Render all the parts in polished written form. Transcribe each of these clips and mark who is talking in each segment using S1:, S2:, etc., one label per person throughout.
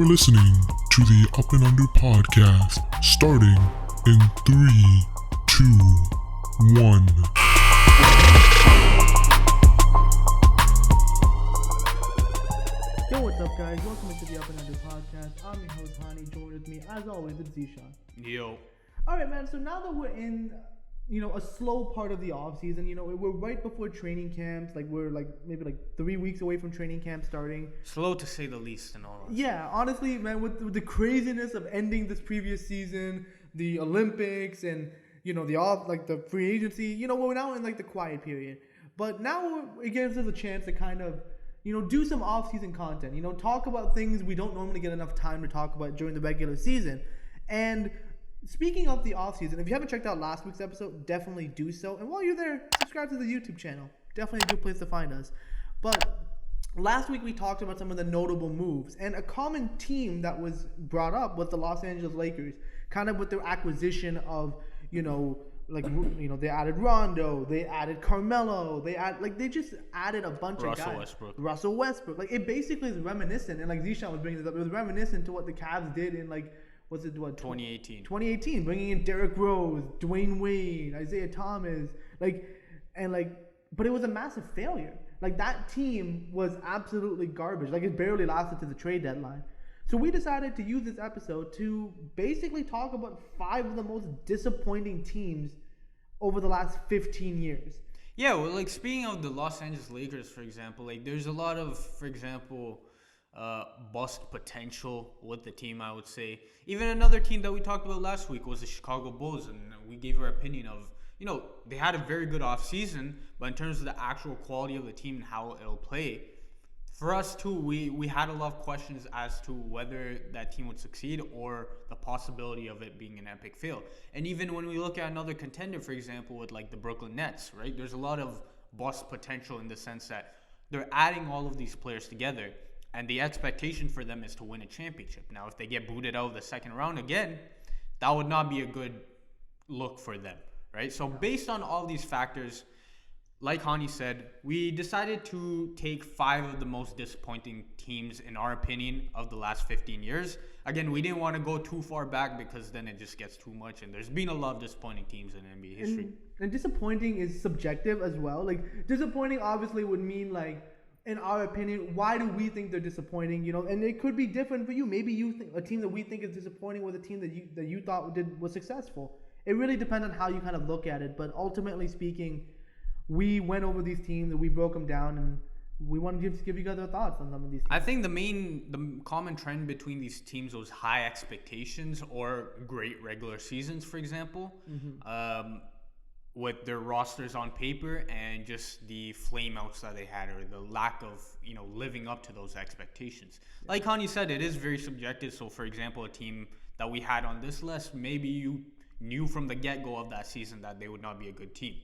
S1: are listening to the Up and Under podcast, starting in 3, 2, 1.
S2: Yo, what's up, guys? Welcome to the Up and Under podcast. I'm your host, Hani. Joined with me, as always, it's Zeeshan.
S3: Yo.
S2: All right, man. So now that we're in, a slow part of the off season, we're right before training camps. We're maybe 3 weeks away from training camp starting.
S3: Slow to say the least, and all.
S2: Yeah, honestly, man, with the craziness of ending this previous season, the Olympics, and the free agency, we're now in the quiet period. But now it gives us a chance to kind of do some off-season content. Talk about things we don't normally get enough time to talk about during the regular season. And speaking of the off-season, if you haven't checked out last week's episode, definitely do so. And while you're there, subscribe to the YouTube channel. Definitely a good place to find us. But last week we talked about some of the notable moves. And a common theme that was brought up was the Los Angeles Lakers, kind of with their acquisition of, they added Rondo, they added Carmelo, they just added a bunch of guys. Russell Westbrook. It basically is reminiscent, and Zeeshan was bringing this up, it was reminiscent to what the Cavs did in
S3: 2018.
S2: 2018, bringing in Derrick Rose, Dwayne Wade, Isaiah Thomas, but it was a massive failure. That team was absolutely garbage. It barely lasted to the trade deadline. So we decided to use this episode to basically talk about 5 of the most disappointing teams over the last 15 years.
S3: Yeah, well, speaking of the Los Angeles Lakers, for example, there's a lot of, for example, bust potential with the team, I would say. Even another team that we talked about last week was the Chicago Bulls, and we gave our opinion of, they had a very good offseason, but in terms of the actual quality of the team and how it'll play, for us too, we had a lot of questions as to whether that team would succeed or the possibility of it being an epic fail. And even when we look at another contender, for example, with the Brooklyn Nets, right? There's a lot of bust potential in the sense that they're adding all of these players together, and the expectation for them is to win a championship. Now, if they get booted out of the second round again, that would not be a good look for them, right? So based on all these factors, like Hani said, we decided to take 5 of the most disappointing teams, in our opinion, of the last 15 years. Again, we didn't want to go too far back because then it just gets too much, and there's been a lot of disappointing teams in NBA history.
S2: And disappointing is subjective as well. Disappointing obviously would mean, in our opinion, why do we think they're disappointing? And it could be different for you. Maybe you think a team that we think is disappointing was a team that you thought was successful. It really depends on how you kind of look at it. But ultimately speaking, we went over these teams and we broke them down, and we want to give you guys our thoughts on some of these teams.
S3: I think the common trend between these teams was high expectations or great regular seasons, for example, with their rosters on paper, and just the flameouts that they had, or the lack of living up to those expectations. Like Hani said, it is very subjective. So for example, a team that we had on this list, maybe you knew from the get-go of that season that they would not be a good team.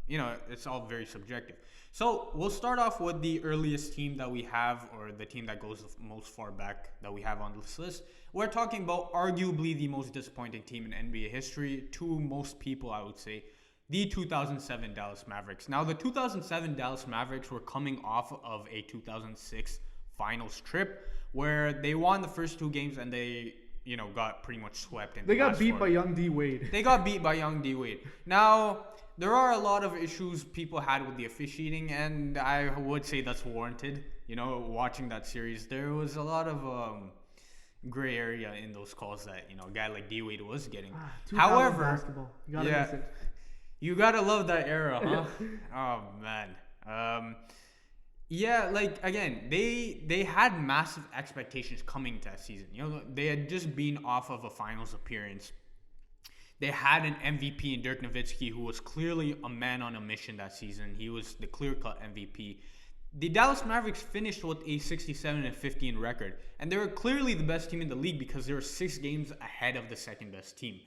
S3: It's all very subjective. So we'll start off with the earliest team that we have, or the team that goes the most far back that we have on this list. We're talking about arguably the most disappointing team in NBA history to most people, I would say, the 2007 Dallas Mavericks. Now, the 2007 Dallas Mavericks were coming off of a 2006 finals trip where they won the first 2 games and they got pretty much swept.
S2: They got beat by young D Wade.
S3: They got beat by young D Wade. Now, there are a lot of issues people had with the officiating, and I would say that's warranted. Watching that series, there was a lot of gray area in those calls that a guy like D Wade was getting. However,
S2: basketball. You gotta miss it.
S3: You gotta love that era, huh? Oh man. Again, they had massive expectations coming to that season. They had just been off of a finals appearance. They had an MVP in Dirk Nowitzki, who was clearly a man on a mission that season. He was the clear-cut MVP. The Dallas Mavericks finished with a 67-15 record, and they were clearly the best team in the league because they were 6 games ahead of the second-best team.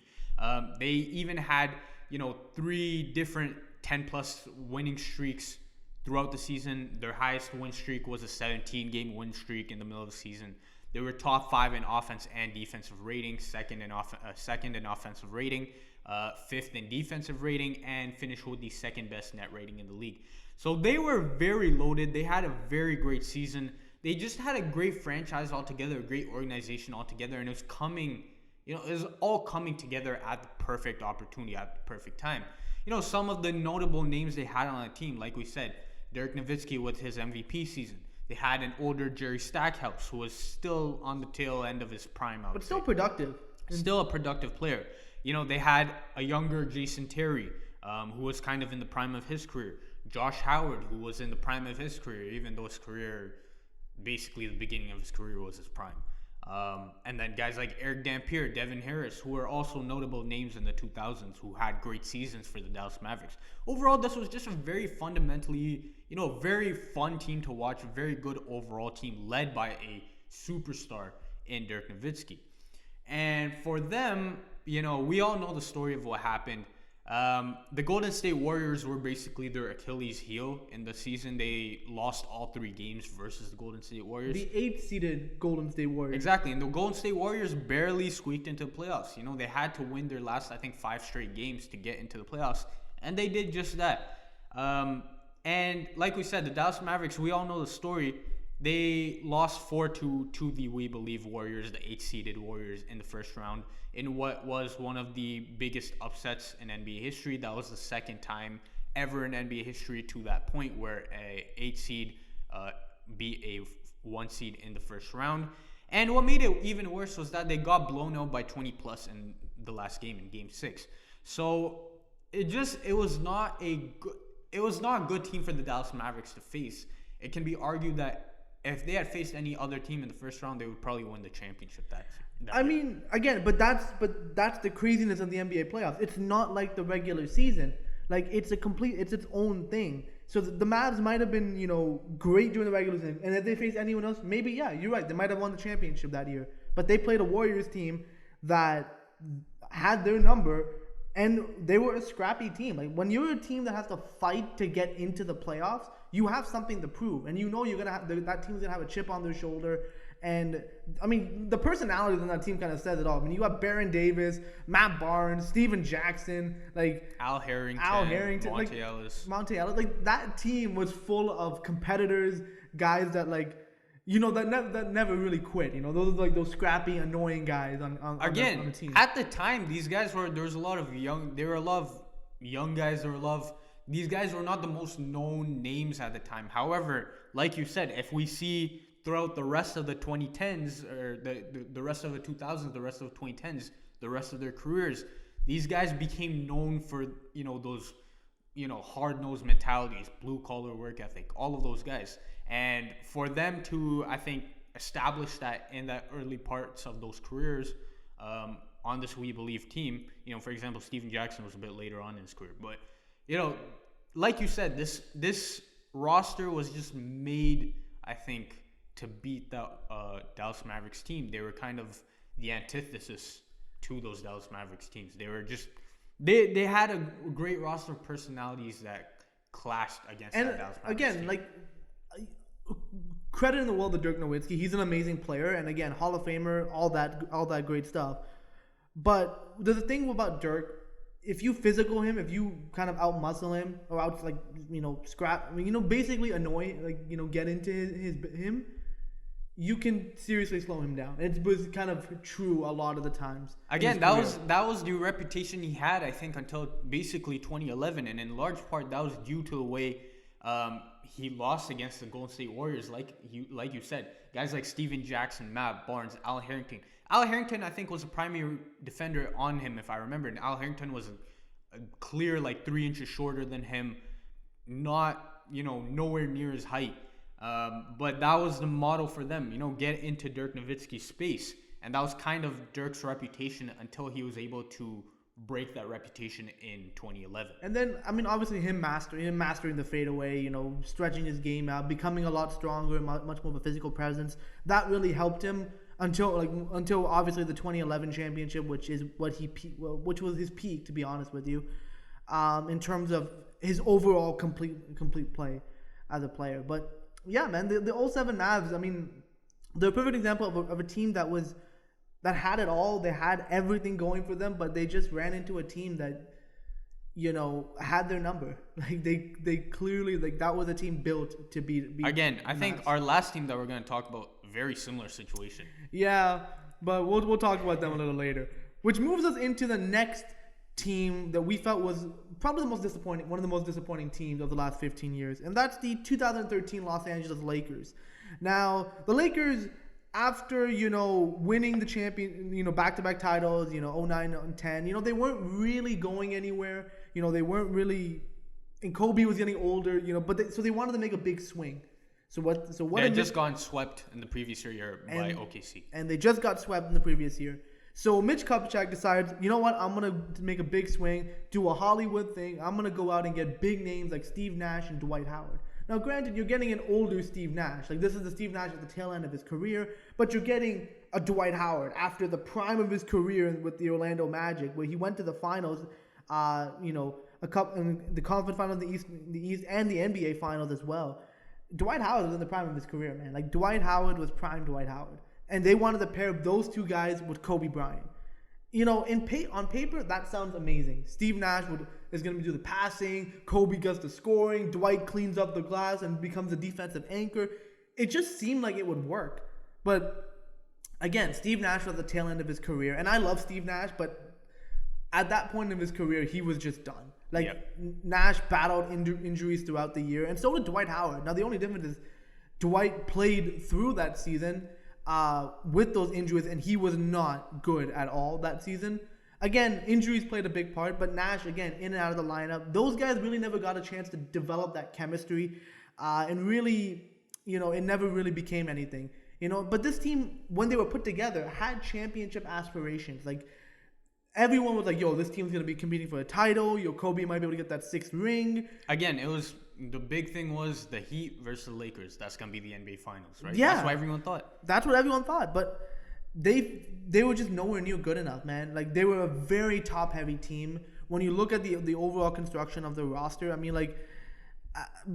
S3: They even had, 3 different 10-plus winning streaks throughout the season. Their highest win streak was a 17-game win streak in the middle of the season. They were top 5 in offense and defensive rating, second in offensive rating, 5th in defensive rating, and finished with the second best net rating in the league. So they were very loaded. They had a very great season. they just had a great franchise altogether, a great organization altogether, and it was coming, it was all coming together at the perfect opportunity, at the perfect time. Some of the notable names they had on the team, like we said, Dirk Nowitzki with his MVP season. They had an older Jerry Stackhouse who was still on the tail end of his prime,
S2: but still productive.
S3: Still a productive player. They had a younger Jason Terry, who was kind of in the prime of his career. Josh Howard, who was in the prime of his career, even though his career, basically the beginning of his career was his prime. And then guys like Eric Dampier, Devin Harris, who are also notable names in the 2000s who had great seasons for the Dallas Mavericks. Overall, this was just a very fundamentally, very fun team to watch, a very good overall team led by a superstar in Dirk Nowitzki. And for them, we all know the story of what happened. The Golden State Warriors were basically their Achilles heel in the season. They lost all 3 games versus the Golden State Warriors.
S2: The 8th-seeded Golden State Warriors.
S3: Exactly, and the Golden State Warriors barely squeaked into the playoffs. They had to win their last, I think, 5 straight games to get into the playoffs, and they did just that. And like we said, the Dallas Mavericks, we all know the story. They lost 4-2 to the, we believe, Warriors, the 8th-seeded Warriors in the first round, in what was one of the biggest upsets in NBA history. That was the second time ever in NBA history to that point where a 8 seed beat a 1 seed in the first round. And what made it even worse was that they got blown out by 20 plus in the last game, in Game 6. So it was not a good team for the Dallas Mavericks to face. It can be argued that if they had faced any other team in the first round, they would probably win the championship that
S2: mean, again, but that's the craziness of the NBA playoffs. It's not like the regular season. Like, it's its own thing. So the Mavs might have been, great during the regular season. And if they faced anyone else, maybe, yeah, you're right. They might have won the championship that year. But they played a Warriors team that had their number, and they were a scrappy team. Like, when you're a team that has to fight to get into the playoffs, you have something to prove, and you're gonna have that team's gonna have a chip on their shoulder. And I mean, the personality on that team kind of says it all. I mean, you got Baron Davis, Matt Barnes, Steven Jackson, like
S3: Al Harrington, Monte Ellis.
S2: Like, that team was full of competitors, guys that that never really quit. Those scrappy, annoying guys on the team.
S3: At the time, these guys there were a lot of young guys. These guys were not the most known names at the time. However, like you said, if we see throughout the rest of the 2010s or the rest of the 2000s, the rest of the 2010s, the rest of their careers, these guys became known for, those, hard-nosed mentalities, blue-collar work ethic, all of those guys. And for them to, I think, establish that in the early parts of those careers on this We Believe team, for example, Steven Jackson was a bit later on in his career. But, like you said, this roster was just made, I think, to beat the Dallas Mavericks team. They were kind of the antithesis to those Dallas Mavericks teams. They were just they had a great roster of personalities that clashed against that Dallas Mavericks team.
S2: Credit in the world to Dirk Nowitzki. He's an amazing player, and again, Hall of Famer, all that great stuff. But the thing about Dirk, if you physical him, if you kind of outmuscle him or scrap, basically annoy, get into him, you can seriously slow him down. It was kind of true a lot of the times.
S3: Again, that was the reputation he had, I think, until basically 2011, and in large part that was due to the way he lost against the Golden State Warriors. Like you said, guys like Steven Jackson, Matt Barnes, Al Harrington. Al Harrington, I think, was a primary defender on him, if I remember. And Al Harrington was a clear 3 inches shorter than him, not nowhere near his height. But that was the model for them, get into Dirk Nowitzki's space. And that was kind of Dirk's reputation until he was able to break that reputation in 2011.
S2: And then, obviously him mastering the fadeaway, stretching his game out, becoming a lot stronger, much more of a physical presence. That really helped him until obviously the 2011 championship, which was his peak, to be honest with you, in terms of his overall complete play as a player. But yeah, man, the 07 Mavs, they're a perfect example of a team that had it all. They had everything going for them, but they just ran into a team that, had their number. Like they clearly, like, that was a team built to beat
S3: Again, I think
S2: Mavs.
S3: our last team that we're going to talk about, very similar situation.
S2: Yeah, but we'll talk about them a little later. Which moves us into the next team that we felt was probably one of the most disappointing teams of the last 15 years, and that's the 2013 Los Angeles Lakers. Now, the Lakers, after winning the back-to-back titles, 09 and 10, they weren't really going anywhere. They weren't really, and Kobe was getting older, but so they wanted to make a big swing. So what? They
S3: had just gotten swept in the previous year by OKC,
S2: and they just got swept in the previous year. So Mitch Kupchak decides, you know what? I'm gonna make a big swing, do a Hollywood thing. I'm gonna go out and get big names like Steve Nash and Dwight Howard. Now, granted, you're getting an older Steve Nash. Like, this is the Steve Nash at the tail end of his career, but you're getting a Dwight Howard after the prime of his career with the Orlando Magic, where he went to the finals, a couple in the conference final in the East, and the NBA finals as well. Dwight Howard was in the prime of his career, man. Like, Dwight Howard was prime Dwight Howard. And they wanted to pair those two guys with Kobe Bryant. On paper, that sounds amazing. Steve Nash is going to do the passing. Kobe does the scoring. Dwight cleans up the glass and becomes a defensive anchor. It just seemed like it would work. But, again, Steve Nash was at the tail end of his career. And I love Steve Nash, but at that point in his career, he was just done. Nash battled injuries throughout the year, and so did Dwight Howard. Now, the only difference is Dwight played through that season with those injuries, and he was not good at all that season. Again, injuries played a big part, but Nash, again, in and out of the lineup. Those guys really never got a chance to develop that chemistry, and really, it never really became anything. But this team, when they were put together, had championship aspirations. Like, everyone was like, yo, this team's going to be competing for a title. Kobe might be able to get that 6th ring.
S3: Again, the big thing was the Heat versus the Lakers. That's going to be the NBA Finals, right?
S2: Yeah.
S3: That's what everyone thought.
S2: That's what everyone thought. But they were just nowhere near good enough, man. Like, they were a very top-heavy team. When you look at the overall construction of the roster, I mean, like,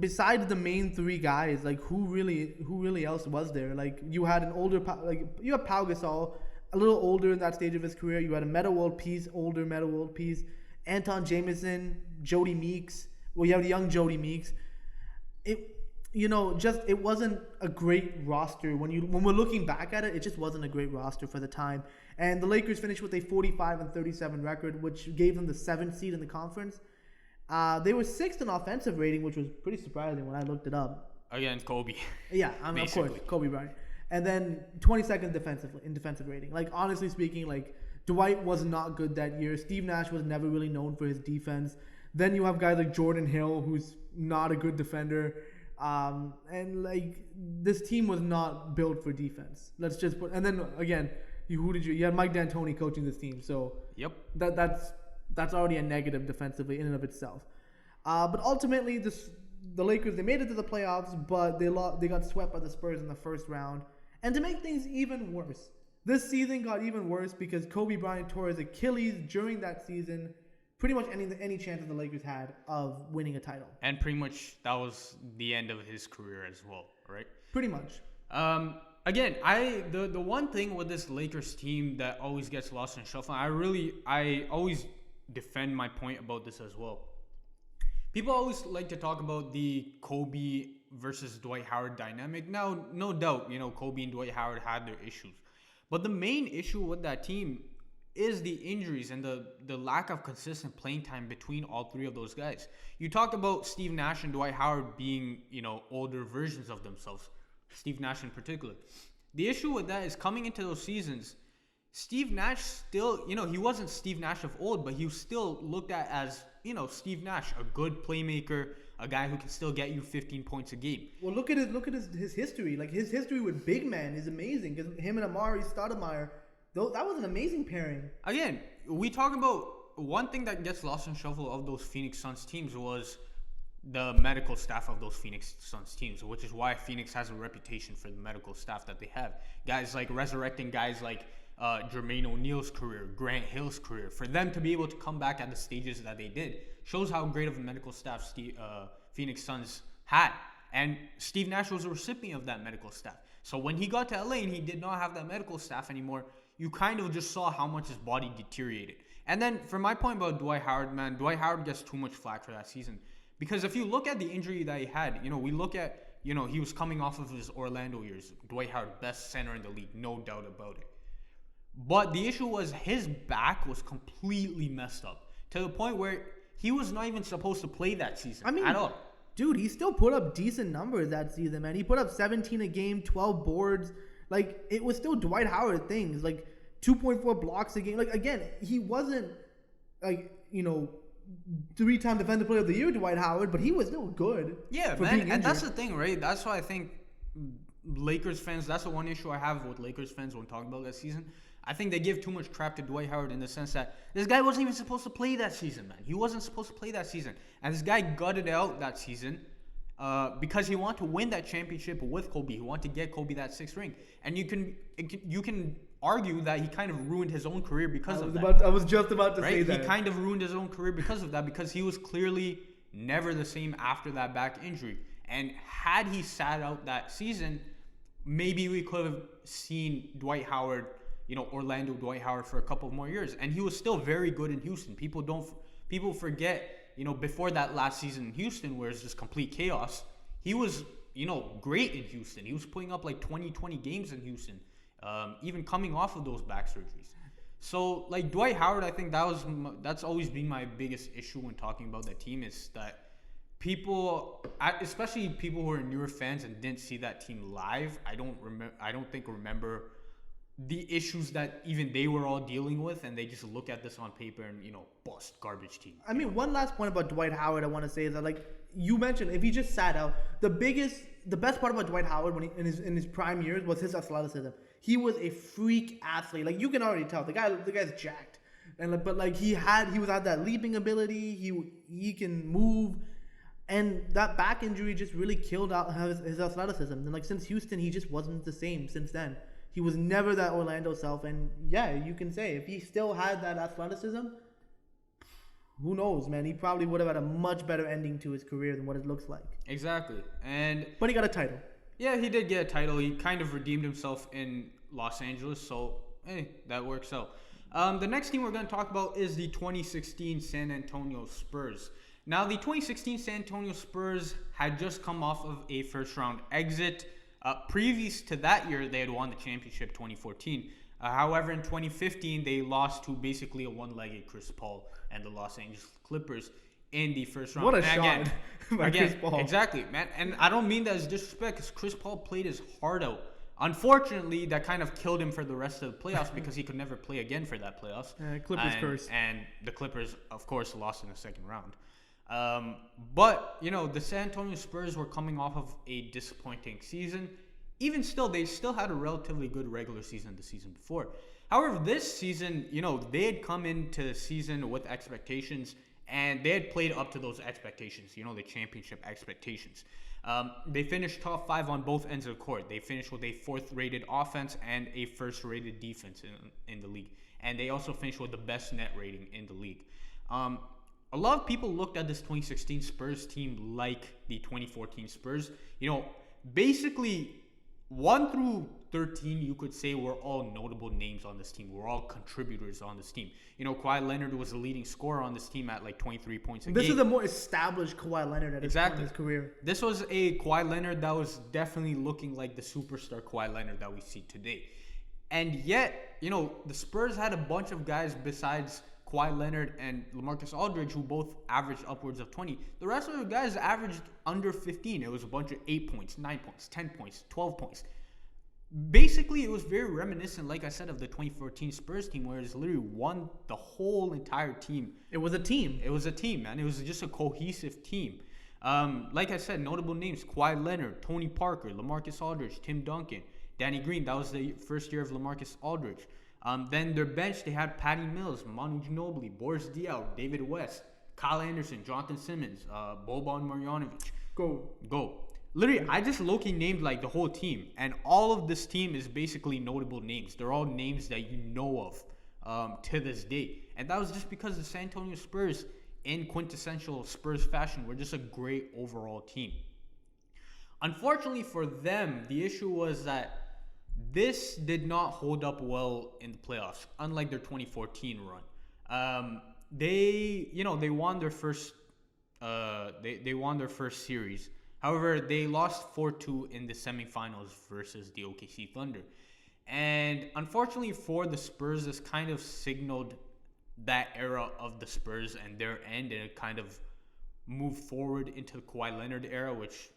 S2: besides the main three guys, like, who really else was there? Like, you had you have Pau Gasol, a little older in that stage of his career. You had a Metta World Peace, older Metta World Peace, Anton Jameson, Jody Meeks. Well, you have the young Jody Meeks. It wasn't a great roster. When we're looking back at it, it just wasn't a great roster for the time. And the Lakers finished with a 45-37 record, which gave them the 7th seed in the conference. They were 6th in offensive rating, which was pretty surprising when I looked it up.
S3: Again, Kobe.
S2: Yeah, of course, Kobe Bryant. And then 22nd in defensive rating. Like, honestly speaking, like, Dwight was not good that year. Steve Nash was never really known for his defense. Then you have guys like Jordan Hill, who's not a good defender. And, like, this team was not built for defense. Let's just put... And then, again, you had Mike D'Antoni coaching this team. So,
S3: yep,
S2: that's already a negative defensively in and of itself. But ultimately, the Lakers, they made it to the playoffs, but they got swept by the Spurs in the first round. And to make things even worse, this season got even worse because Kobe Bryant tore his Achilles during that season, pretty much any chance that the Lakers had of winning a title.
S3: And pretty much that was the end of his career as well, right?
S2: Pretty much.
S3: Again, the one thing with this Lakers team that always gets lost in shuffle, I always defend my point about this as well. People always like to talk about the Kobe versus Dwight Howard dynamic. Now, no doubt, Kobe and Dwight Howard had their issues. But the main issue with that team is the injuries and the lack of consistent playing time between all three of those guys. You talked about Steve Nash and Dwight Howard being, older versions of themselves. Steve Nash in particular. The issue with that is coming into those seasons, Steve Nash still, he wasn't Steve Nash of old, but he was still looked at as, Steve Nash, a good playmaker, a guy who can still get you 15 points a game.
S2: Well, look at his history. Like, his history with big men is amazing because him and Amari Stoudemire, that was an amazing pairing.
S3: Again, we talk about one thing that gets lost in shuffle of those Phoenix Suns teams was the medical staff of those Phoenix Suns teams, which is why Phoenix has a reputation for the medical staff that they have. Guys like resurrecting guys like Jermaine O'Neal's career, Grant Hill's career, for them to be able to come back at the stages that they did shows how great of a medical staff Phoenix Suns had. And Steve Nash was a recipient of that medical staff. So when he got to LA and he did not have that medical staff anymore, you kind of just saw how much his body deteriorated. And then for my point about Dwight Howard, man, Dwight Howard gets too much flack for that season. Because if you look at the injury that he had, we look at, he was coming off of his Orlando years. Dwight Howard, best center in the league, no doubt about it. But the issue was his back was completely messed up to the point where he was not even supposed to play that season at all.
S2: Dude, he still put up decent numbers that season, man. He put up 17 a game, 12 boards. Like, it was still Dwight Howard things. Like, 2.4 blocks a game. Like, again, he wasn't, like, 3-time Defensive Player of the Year, Dwight Howard, but he was still good.
S3: Yeah, man, and that's the thing, right? That's why I think Lakers fans, that's the one issue I have with Lakers fans when talking about that season. I think they give too much crap to Dwight Howard in the sense that this guy wasn't even supposed to play that season, man. He wasn't supposed to play that season. And this guy gutted out that season because he wanted to win that championship with Kobe. He wanted to get Kobe that 6th ring. And you can argue that he kind of ruined his own career because of that.
S2: I was just about to say that.
S3: He kind of ruined his own career because of that, because he was clearly never the same after that back injury. And had he sat out that season, maybe we could have seen Dwight Howard, Orlando Dwight Howard for a couple more years. And he was still very good in Houston. People forget, before that last season in Houston where it's just complete chaos, he was, great in Houston. He was putting up like 20 games in Houston, even coming off of those back surgeries. So, like, Dwight Howard, I think that's always been my biggest issue when talking about that team, is that people, especially people who are newer fans and didn't see that team live, I don't remember the issues that even they were all dealing with, and they just look at this on paper and, bust garbage team.
S2: I mean, one last point about Dwight Howard I want to say is that, like you mentioned, if he just sat out, the best part about Dwight Howard when in his prime years was his athleticism. He was a freak athlete. Like, you can already tell the guy's jacked, but he was at that leaping ability. He can move, and that back injury just really killed out his athleticism. And like, since Houston, he just wasn't the same since then. He was never that Orlando self. And yeah, you can say if he still had that athleticism, who knows, man? He probably would have had a much better ending to his career than what it looks like.
S3: Exactly.
S2: But he got a title.
S3: Yeah, he did get a title. He kind of redeemed himself in Los Angeles. So, hey, that works out. The next team we're going to talk about is the 2016 San Antonio Spurs. Now, the 2016 San Antonio Spurs had just come off of a first-round exit. Previous to that year, they had won the championship 2014. However, in 2015, they lost to basically a one-legged Chris Paul and the Los Angeles Clippers in the first round.
S2: What a shot by Chris Paul.
S3: Exactly, man. And I don't mean that as disrespect, because Chris Paul played his heart out. Unfortunately, that kind of killed him for the rest of the playoffs because he could never play again for that playoffs.
S2: Clippers curse.
S3: And the Clippers, of course, lost in the second round. But, the San Antonio Spurs were coming off of a disappointing season. Even still, they still had a relatively good regular season the season before. However, this season, they had come into the season with expectations, and they had played up to those expectations, the championship expectations. They finished top 5 on both ends of the court. They finished with a 4th-rated offense and a 1st-rated defense in the league. And they also finished with the best net rating in the league. A lot of people looked at this 2016 Spurs team like the 2014 Spurs. Basically, 1 through 13, you could say, were all notable names on this team. We're all contributors on this team. Kawhi Leonard was the leading scorer on this team at like 23 points a game.
S2: This is a more established Kawhi Leonard at his point in his career.
S3: This was a Kawhi Leonard that was definitely looking like the superstar Kawhi Leonard that we see today. And yet, the Spurs had a bunch of guys besides Kawhi Leonard and LaMarcus Aldridge, who both averaged upwards of 20. The rest of the guys averaged under 15. It was a bunch of 8 points, 9 points, 10 points, 12 points. Basically, it was very reminiscent, like I said, of the 2014 Spurs team, where it's literally won the whole entire team.
S2: It was a team.
S3: It was a team, man. It was just a cohesive team. Like I said, notable names: Kawhi Leonard, Tony Parker, LaMarcus Aldridge, Tim Duncan, Danny Green. That was the first year of LaMarcus Aldridge. Then their bench, they had Patty Mills, Manu Ginobili, Boris Diaw, David West, Kyle Anderson, Jonathan Simmons, Boban Marjanovic. Go. Literally, I just low-key named like the whole team, and all of this team is basically notable names. They're all names that you know of to this day, and that was just because the San Antonio Spurs, in quintessential Spurs fashion, were just a great overall team. Unfortunately for them, the issue was that this did not hold up well in the playoffs, unlike their 2014 run. They won their first they won their first series. However, they lost 4-2 in the semifinals versus the OKC Thunder. And unfortunately for the Spurs, this kind of signaled that era of the Spurs and their end, and it kind of moved forward into the Kawhi Leonard era, which,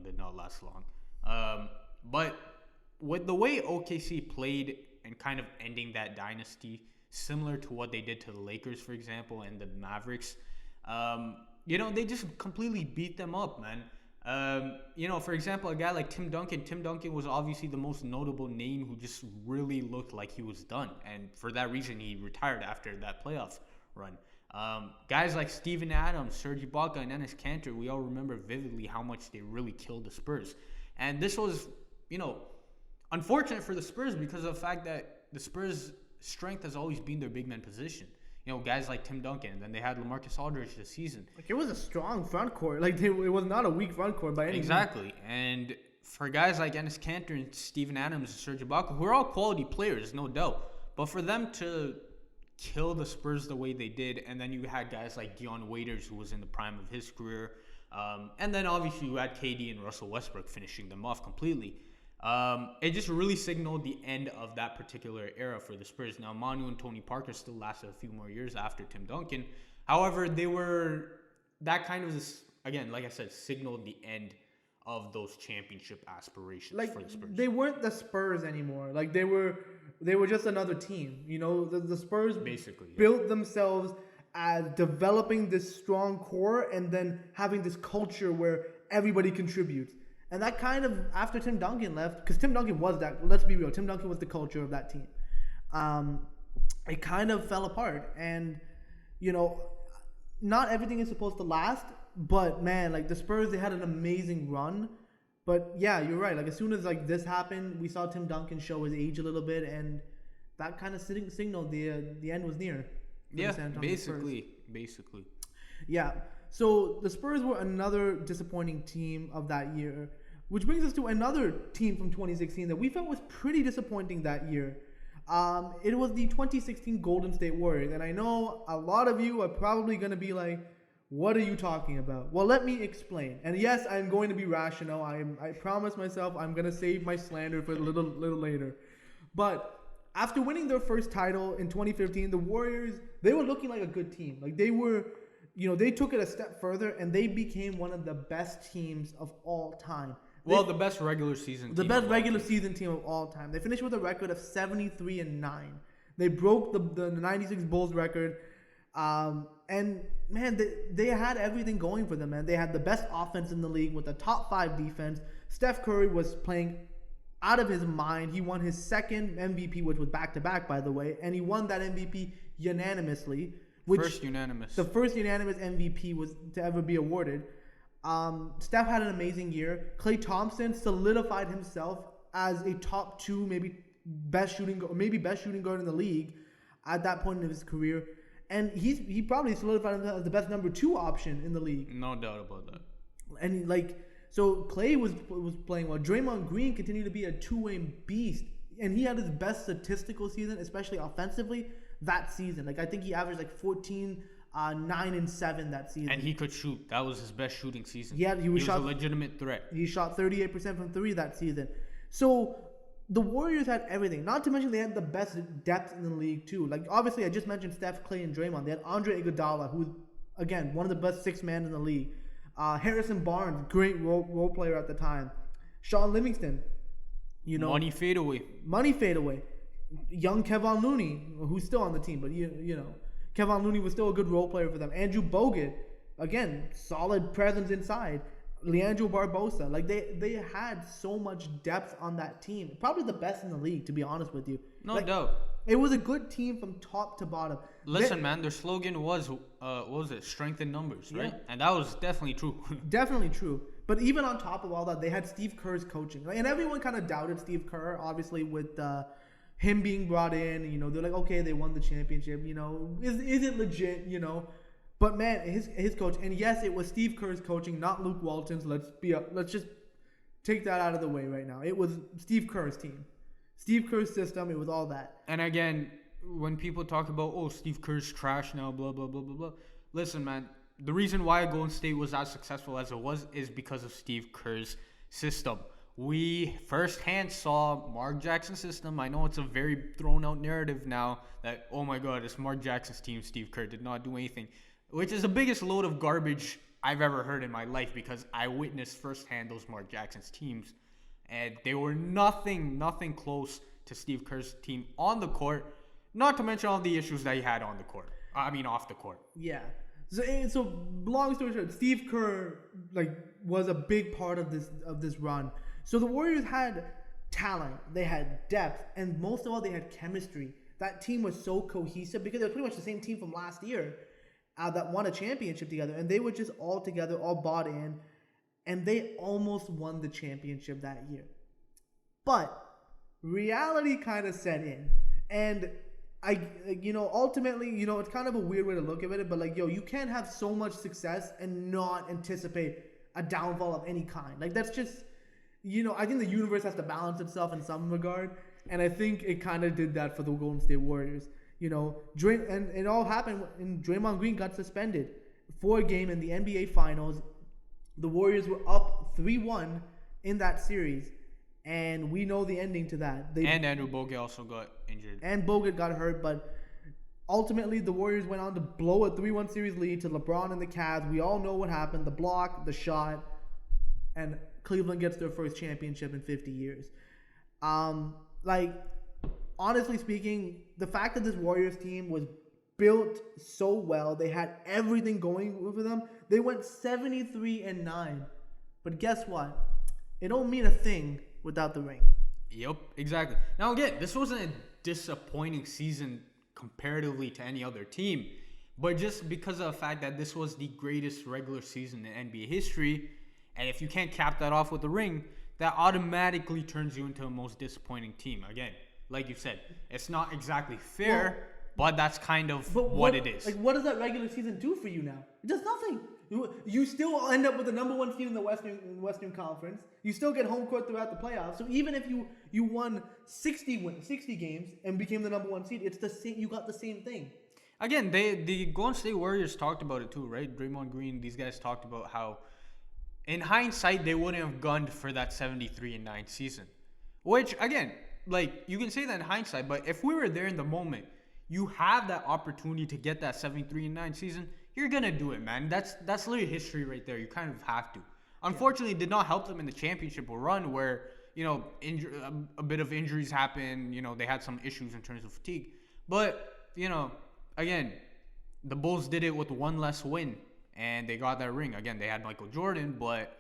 S3: did not last long. But with the way OKC played and kind of ending that dynasty, similar to what they did to the Lakers, for example, and the Mavericks, they just completely beat them up, man. For example, a guy like Tim Duncan. Tim Duncan was obviously the most notable name who just really looked like he was done. And for that reason, he retired after that playoff run. Guys like Steven Adams, Serge Ibaka, and Enes Kanter, we all remember vividly how much they really killed the Spurs. And this was, unfortunate for the Spurs because of the fact that the Spurs' strength has always been their big man position. Guys like Tim Duncan, and then they had LaMarcus Aldridge this season.
S2: It was a strong front court. It was not a weak front court by any means.
S3: Exactly. And for guys like Enes Kanter and Steven Adams and Serge Ibaka, who are all quality players, no doubt. But for them to kill the Spurs the way they did, and then you had guys like Dion Waiters, who was in the prime of his career, and then obviously you had KD and Russell Westbrook finishing them off completely. It just really signaled the end of that particular era for the Spurs. Now, Manu and Tony Parker still lasted a few more years after Tim Duncan. However, that kind of, again, like I said, signaled the end of those championship aspirations for the Spurs.
S2: They weren't the Spurs anymore. They were just another team. The Spurs
S3: basically
S2: built themselves as developing this strong core and then having this culture where everybody contributes. And that kind of, after Tim Duncan left, because Tim Duncan was that, let's be real, Tim Duncan was the culture of that team. It kind of fell apart. And, not everything is supposed to last. But, man, the Spurs, they had an amazing run. But, yeah, you're right. As soon as, this happened, we saw Tim Duncan show his age a little bit. And that kind of signaled the end was near.
S3: Yeah, basically.
S2: Yeah. So, the Spurs were another disappointing team of that year. Which brings us to another team from 2016 that we felt was pretty disappointing that year. It was the 2016 Golden State Warriors. And I know a lot of you are probably going to be like, what are you talking about? Well, let me explain. And yes, I'm going to be rational. I promise myself I'm going to save my slander for a little later. But after winning their first title in 2015, the Warriors, they were looking like a good team. They were, they took it a step further and they became one of the best teams of all time.
S3: The best regular season team.
S2: The best regular season team of all time. They finished with a record of 73-9. They broke the 96 Bulls record. And, man, they had everything going for them, man. They had the best offense in the league with a top 5 defense. Steph Curry was playing out of his mind. He won his second MVP, which was back-to-back, by the way. And he won that MVP unanimously. The first unanimous MVP was to ever be awarded. Steph had an amazing year. Klay Thompson solidified himself as a top 2, maybe best shooting guard in the league at that point in his career. And he probably solidified himself as the best number 2 option in the league.
S3: No doubt about that.
S2: And so Klay was playing well. Draymond Green continued to be a two-way beast, and he had his best statistical season, especially offensively, that season. I think he averaged 14. 9 and 7 that season.
S3: And he could shoot. That was his best shooting season.
S2: Yeah, he was
S3: a legitimate threat.
S2: He shot 38% from 3 that season. So the Warriors had everything. Not to mention they had the best depth in the league too. Obviously I just mentioned Steph, Klay, and Draymond. They had Andre Iguodala, who's again one of the best 6-man in the league. Harrison Barnes, great role player at the time. Sean Livingston,
S3: money fadeaway.
S2: Young Kevon Looney, who's still on the team, but Kevon Looney was still a good role player for them. Andrew Bogut, again, solid presence inside. Leandro Barbosa. They had so much depth on that team. Probably the best in the league, to be honest with you.
S3: No doubt.
S2: It was a good team from top to bottom.
S3: Listen, man, their slogan was, what was it? Strength in numbers, right? Yeah. And that was definitely true.
S2: Definitely true. But even on top of all that, they had Steve Kerr's coaching. And everyone kind of doubted Steve Kerr, obviously, with him being brought in. They're like, okay, they won the championship. Is it legit? But man, his coach, and yes, it was Steve Kerr's coaching, not Luke Walton's. Let's just take that out of the way right now. It was Steve Kerr's team, Steve Kerr's system. It was all that.
S3: And again, when people talk about, oh, Steve Kerr's trash now, blah, blah, blah, blah, blah. Listen, man, the reason why Golden State was as successful as it was is because of Steve Kerr's system. We firsthand saw Mark Jackson's system. I know it's a very thrown out narrative now that, oh my God, it's Mark Jackson's team. Steve Kerr did not do anything, which is the biggest load of garbage I've ever heard in my life because I witnessed firsthand those Mark Jackson's teams. And they were nothing close to Steve Kerr's team on the court, not to mention all the issues that he had on the court. Off the court.
S2: Yeah. So long story short, Steve Kerr was a big part of this run. So the Warriors had talent, they had depth, and most of all, they had chemistry. That team was so cohesive because they were pretty much the same team from last year that won a championship together, and they were just all together, all bought in, and they almost won the championship that year. But reality kind of set in, and ultimately, it's kind of a weird way to look at it, but you can't have so much success and not anticipate a downfall of any kind. That's just, I think the universe has to balance itself in some regard, and I think it kind of did that for the Golden State Warriors. And it all happened when Draymond Green got suspended for a game in the NBA Finals. The Warriors were up 3-1 in that series, and we know the ending to that.
S3: And Andrew Bogut also got injured.
S2: And Bogut got hurt, but ultimately the Warriors went on to blow a 3-1 series lead to LeBron and the Cavs. We all know what happened. The block, the shot, and Cleveland gets their first championship in 50 years. Honestly speaking, the fact that this Warriors team was built so well, they had everything going for them. They went 73-9. But guess what? It don't mean a thing without the ring.
S3: Yep, exactly. Now again, this wasn't a disappointing season comparatively to any other team, but just because of the fact that this was the greatest regular season in NBA history, and if you can't cap that off with the ring, that automatically turns you into a most disappointing team. Again, like you said, it's not exactly fair, but that's kind of what it is.
S2: What does that regular season do for you now? It does nothing. You still end up with the number one seed in the Western Conference. You still get home court throughout the playoffs. So even if you won 60 games and became the number one seed, it's the same. You got the same thing.
S3: Again, the Golden State Warriors talked about it too, right? Draymond Green, these guys talked about how, in hindsight, they wouldn't have gunned for that 73-9 season. Which, again, you can say that in hindsight, but if we were there in the moment, you have that opportunity to get that 73-9 season, you're going to do it, man. That's literally history right there. You kind of have to. Unfortunately, it did not help them in the championship run where, a bit of injuries happened. They had some issues in terms of fatigue. But, again, the Bulls did it with one less win, and they got that ring. Again, they had Michael Jordan, but,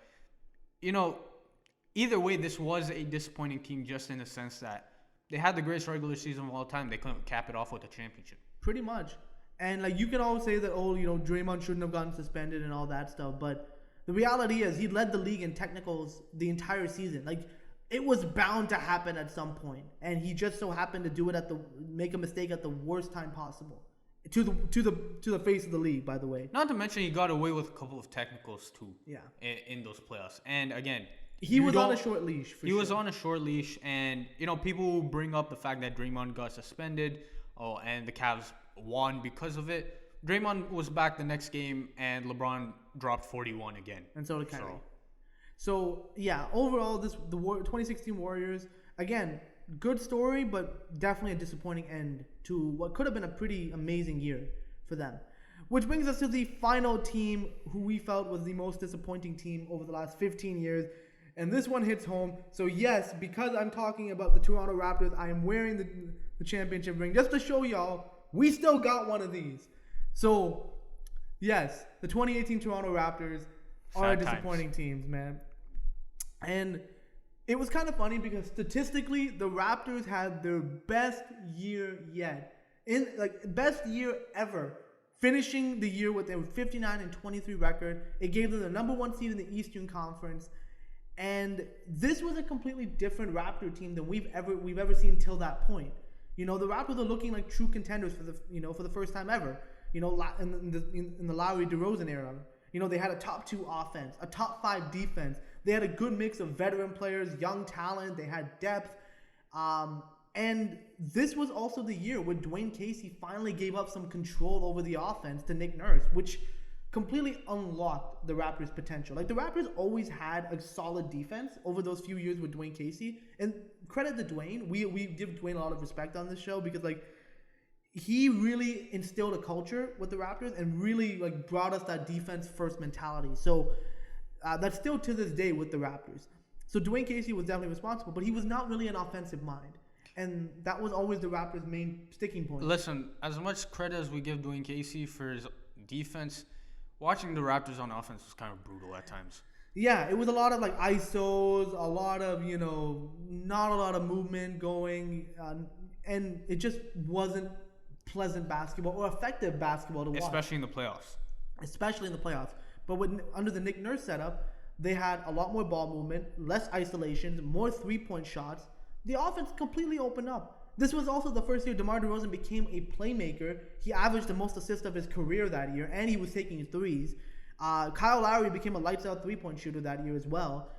S3: either way, this was a disappointing team just in the sense that they had the greatest regular season of all time. They couldn't cap it off with a championship.
S2: Pretty much. And you can always say that, Draymond shouldn't have gotten suspended and all that stuff. But the reality is he led the league in technicals the entire season. It was bound to happen at some point. And he just so happened to do it make a mistake at the worst time possible. To the face of the league, by the way.
S3: Not to mention he got away with a couple of technicals too.
S2: Yeah.
S3: In those playoffs. And again,
S2: he was on a short leash.
S3: He was on a short leash, and people bring up the fact that Draymond got suspended, and the Cavs won because of it. Draymond was back the next game, and LeBron dropped 41 again.
S2: And so did Kyrie. So yeah, overall, the 2016 Warriors, again, good story, but definitely a disappointing end to what could have been a pretty amazing year for them. Which brings us to the final team who we felt was the most disappointing team over the last 15 years. And this one hits home. So yes, because I'm talking about the Toronto Raptors, I am wearing the championship ring just to show y'all we still got one of these. So yes, the 2018 Toronto Raptors are disappointing teams, man. And it was kind of funny because statistically, the Raptors had their best year yet. Best year ever. Finishing the year with a 59-23 record. It gave them the number one seed in the Eastern Conference. And this was a completely different Raptor team than we've ever seen till that point. The Raptors are looking like true contenders for the first time ever. In the Lowry DeRozan era. They had a top 2 offense, a top 5 defense. They had a good mix of veteran players, young talent. They had depth. And this was also the year when Dwayne Casey finally gave up some control over the offense to Nick Nurse, which completely unlocked the Raptors' potential. Like, the Raptors always had a solid defense over those few years with Dwayne Casey. And credit to Dwayne. We give Dwayne a lot of respect on this show because, like, he really instilled a culture with the Raptors and really, like, brought us that defense-first mentality. So that's still to this day with the Raptors. So Dwayne Casey was definitely responsible, but he was not really an offensive mind. And that was always the Raptors' main sticking point.
S3: Listen, as much credit as we give Dwayne Casey for his defense, watching the Raptors on offense was kind of brutal at times.
S2: Yeah, it was a lot of, like, ISOs, a lot of, not a lot of movement going, and it just wasn't pleasant basketball or effective basketball to watch.
S3: Especially in the playoffs.
S2: But under the Nick Nurse setup, they had a lot more ball movement, less isolations, more three-point shots. The offense completely opened up. This was also the first year DeMar DeRozan became a playmaker. He averaged the most assists of his career that year, and he was taking threes. Kyle Lowry became a lights-out three-point shooter that year as well.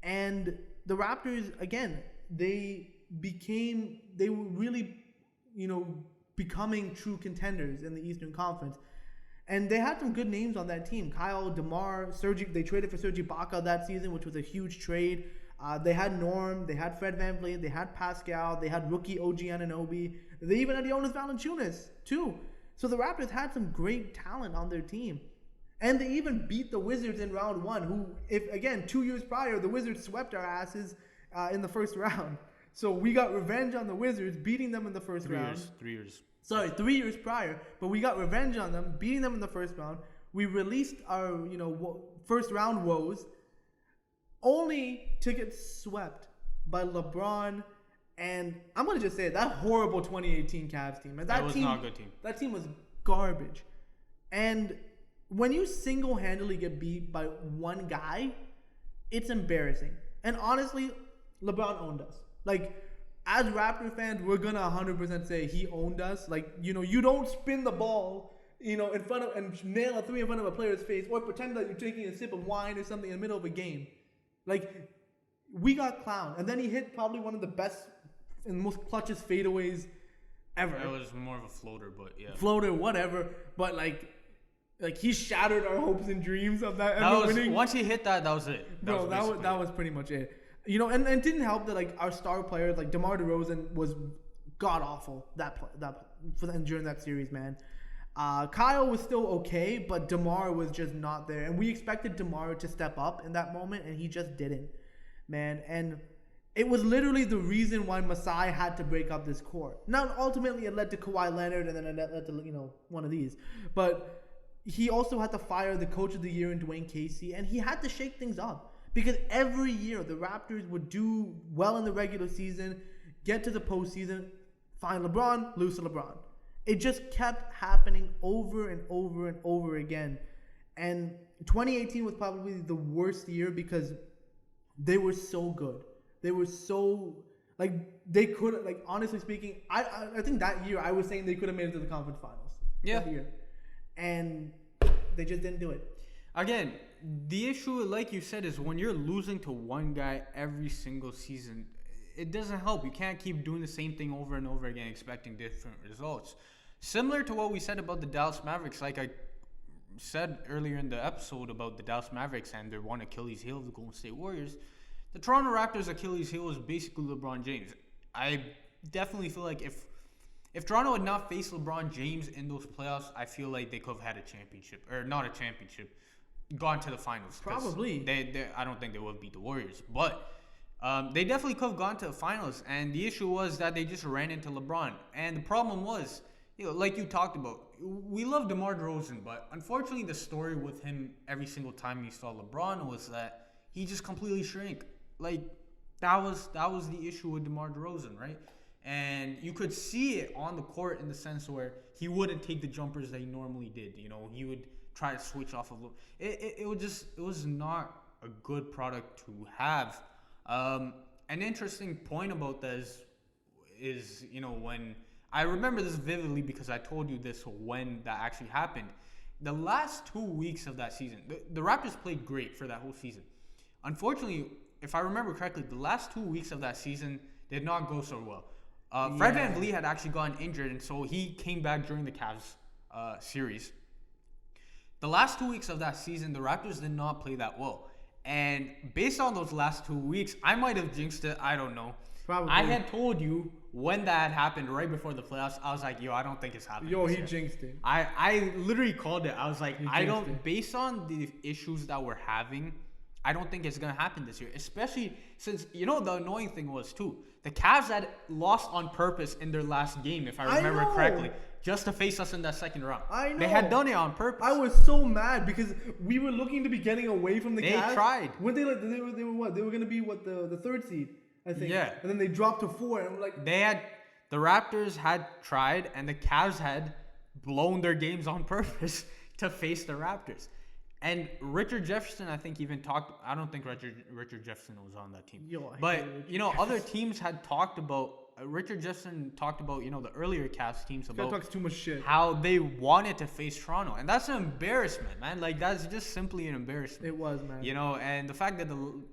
S2: And the Raptors, again, they were really, becoming true contenders in the Eastern Conference. And they had some good names on that team. Kyle, DeMar, Serge. They traded for Serge Ibaka that season, which was a huge trade. They had Norm. They had Fred VanVleet. They had Pascal. They had rookie OG Anunoby. They even had Jonas Valanciunas, too. So the Raptors had some great talent on their team. And they even beat the Wizards in round one, who, 2 years prior, the Wizards swept our asses in the first round. So we got revenge on the Wizards, beating them in the first round.
S3: 3 years.
S2: Sorry, 3 years prior, but we got revenge on them, beating them in the first round. We released our, first round woes, only to get swept by LeBron. And I'm gonna just say that horrible 2018 Cavs team. And
S3: that was not a good team.
S2: That team was garbage. And when you single-handedly get beat by one guy, it's embarrassing. And honestly, LeBron owned us. Like, as Raptor fans, we're gonna 100% say he owned us. Like, you don't spin the ball, in front of and nail a three in front of a player's face, or pretend that you're taking a sip of wine or something in the middle of a game. Like, we got clowned, and then he hit probably one of the best and most clutchest fadeaways ever.
S3: It was more of a floater, but yeah.
S2: Floater, whatever. But like he shattered our hopes and dreams of that.
S3: Once he hit that was it.
S2: That was pretty much it. And it didn't help that, like, our star players, like DeMar DeRozan, was god awful during that series, man. Kyle was still okay, but DeMar was just not there, and we expected DeMar to step up in that moment, and he just didn't, man. And it was literally the reason why Masai had to break up this core. Now, ultimately, it led to Kawhi Leonard, and then it led to one of these, but he also had to fire the coach of the year in Dwayne Casey, and he had to shake things up. Because every year, the Raptors would do well in the regular season, get to the postseason, find LeBron, lose to LeBron. It just kept happening over and over and over again. And 2018 was probably the worst year because they were so good. They were so, they could, honestly speaking, I think that year I was saying they could have made it to the conference finals.
S3: Yeah.
S2: That year. And they just didn't do it.
S3: Again, the issue, like you said, is when you're losing to one guy every single season, it doesn't help. You can't keep doing the same thing over and over again expecting different results. Similar to what we said about the Dallas Mavericks, like I said earlier in the episode about the Dallas Mavericks and their one Achilles heel of the Golden State Warriors, the Toronto Raptors' Achilles heel is basically LeBron James. I definitely feel like if Toronto had not faced LeBron James in those playoffs, I feel like they could have had a championship. Or not a championship. Gone to the finals.
S2: Probably.
S3: I don't think they would have beat the Warriors. But they definitely could have gone to the finals. And the issue was that they just ran into LeBron. And the problem was, like you talked about, we love DeMar DeRozan. But unfortunately, the story with him every single time he saw LeBron was that he just completely shrank. Like, that was the issue with DeMar DeRozan, right? And you could see it on the court in the sense where he wouldn't take the jumpers that he normally did. He would try to switch off of it was not a good product to have. An interesting point about this is when I remember this vividly because I told you this when that actually happened. The last 2 weeks of that season, the Raptors played great for that whole season. Unfortunately, if I remember correctly, the last 2 weeks of that season did not go so well. Fred VanVleet had actually gotten injured, and so he came back during the Cavs series. The last 2 weeks of that season, the Raptors did not play that well. And based on those last 2 weeks, I might have jinxed it. I don't know.
S2: Probably.
S3: I had told you when that happened right before the playoffs. I was like, yo, I don't think it's happening.
S2: Yo, he jinxed it.
S3: I literally called it. I was like,
S2: It.
S3: based on the issues that we're having, I don't think it's going to happen this year. Especially since, the annoying thing was, too, the Cavs had lost on purpose in their last game, if I remember correctly, just to face us in that second round.
S2: I know.
S3: They had done it on purpose.
S2: I was so mad because we were looking to be getting away from the Cavs.
S3: They tried.
S2: When they were what? They were going to be the third seed, I think.
S3: Yeah.
S2: And then they dropped to 4, and we're like,
S3: The Raptors had tried, and the Cavs had blown their games on purpose to face the Raptors. And Richard Jefferson, I think, even talked. I don't think Richard Jefferson was on that team. But other teams had talked about. Richard Jefferson talked about the earlier Cavs teams about
S2: talks too much shit.
S3: How they wanted to face Toronto, and that's an embarrassment, man. Like that's just simply an embarrassment.
S2: It was, man.
S3: And the fact that the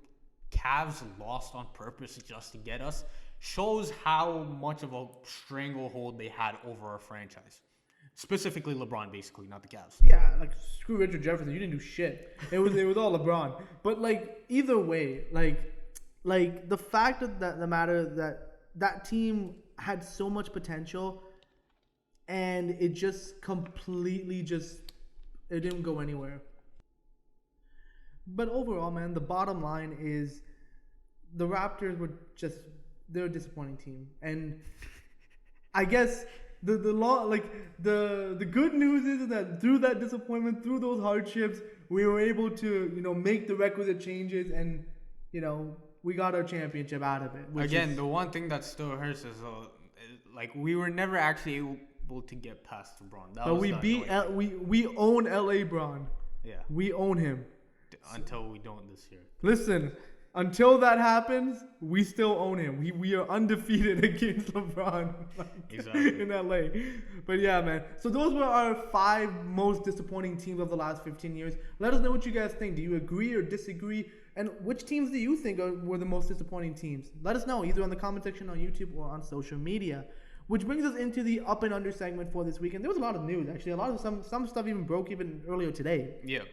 S3: Cavs lost on purpose just to get us shows how much of a stranglehold they had over our franchise. Specifically LeBron, basically, not the Cavs.
S2: Yeah, like screw Richard Jefferson. You didn't do shit. It was all LeBron. But like either way, like the fact of the matter that team had so much potential, and it just completely it didn't go anywhere. But overall, man, the bottom line is the Raptors they're a disappointing team, and I guess the good news is that through that disappointment, through those hardships, we were able to make the requisite changes, and we got our championship out of it.
S3: Again, the one thing that still hurts is we were never actually able to get past LeBron.
S2: But we we own LA Bron.
S3: Yeah,
S2: we own him
S3: until we don't this year.
S2: Listen. Until that happens, we still own him. We are undefeated against LeBron
S3: exactly.
S2: in LA. But yeah, man. So those were our 5 most disappointing teams of the last 15 years. Let us know what you guys think. Do you agree or disagree? And which teams do you think were the most disappointing teams? Let us know either on the comment section on YouTube or on social media. Which brings us into the up and under segment for this weekend. There was a lot of news, actually. A lot of some stuff even broke even earlier today.
S3: Yeah.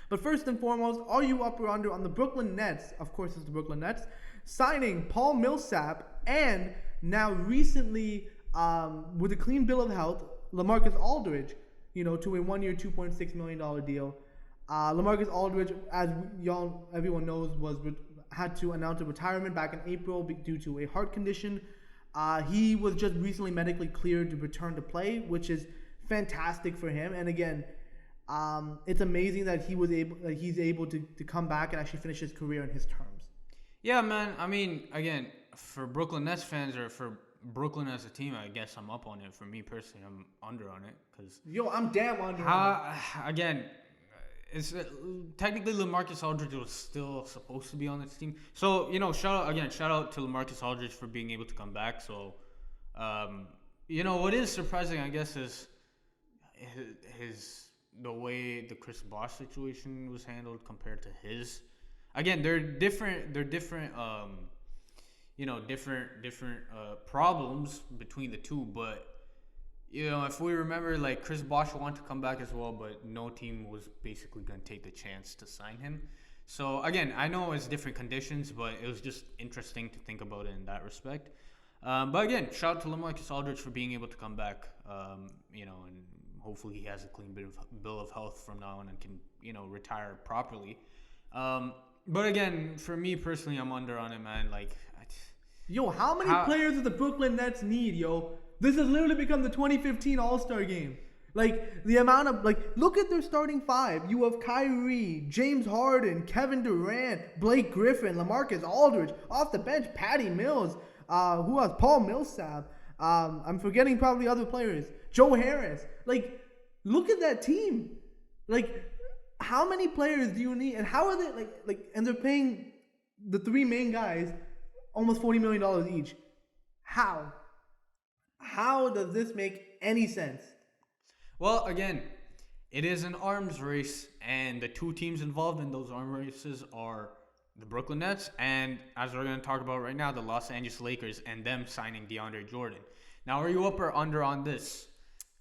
S2: But first and foremost, are you up or under on the Brooklyn Nets? Of course, it's the Brooklyn Nets. Signing Paul Millsap and now recently with a clean bill of health, LaMarcus Aldridge, to a 1-year, $2.6 million deal. LaMarcus Aldridge, as everyone knows, had to announce a retirement back in April due to a heart condition. He was just recently medically cleared to return to play, which is fantastic for him. And again, it's amazing that he's able to come back and actually finish his career on his terms.
S3: Yeah, man. I mean, again, for Brooklyn Nets fans or for Brooklyn as a team, I guess I'm up on it. For me personally, I'm under on it because
S2: I'm damn under.
S3: Again, it's technically LaMarcus Aldridge was still supposed to be on this team. So shout out to LaMarcus Aldridge for being able to come back. So, what is surprising, I guess, is the way the Chris Bosh situation was handled compared to his. Again, they're different. Different problems between the two. But if we remember, like Chris Bosh wanted to come back as well, but no team was basically going to take the chance to sign him. So again, I know it's different conditions, but it was just interesting to think about it in that respect. But again, shout out to LaMarcus Aldridge for being able to come back. And hopefully he has a clean bill of health from now on and can, retire properly. But again, for me personally, I'm under on it, man.
S2: How many players do the Brooklyn Nets need, This has literally become the 2015 All-Star game. The amount of, look at their starting 5. You have Kyrie, James Harden, Kevin Durant, Blake Griffin, LaMarcus Aldridge. Off the bench, Patty Mills. Who else? Paul Millsap. I'm forgetting probably other players. Joe Harris. Look at that team. How many players do you need? And how are they, and they're paying the 3 main guys almost $40 million each. How? How does this make any sense?
S3: Well, again, it is an arms race, and the 2 teams involved in those arms races are the Brooklyn Nets, and as we're going to talk about right now, the Los Angeles Lakers and them signing DeAndre Jordan. Now, are you up or under on this?